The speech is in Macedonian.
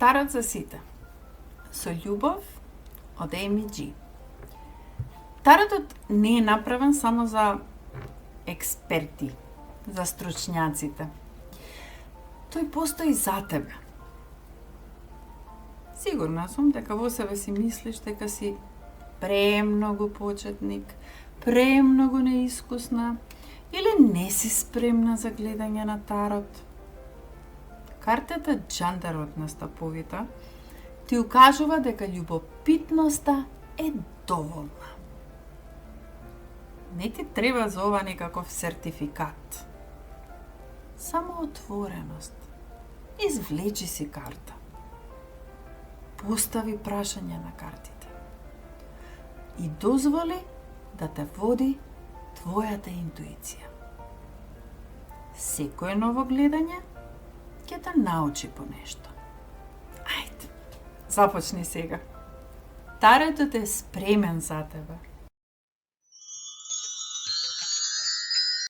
Тарот за сите. Со љубов од Amy G. Таротот не е направен само за експерти, за стручњаците. Тој постои за тебе. Сигурна сум дека во себе си мислиш дека си премногу почетник, премногу неискусна или не си спремна за гледање на тарот. Картата Джандарот на стаповите ти укажува дека љубопитноста е доволна. Не ти треба за ова некаков сертификат. Само отвореност. Извлечи си карта. Постави прашање на картите. И дозволи да те води твојата интуиција. Секое ново гледање ќе те научи по нешто. Ајде, започни сега. Таротот е спремен за тебе.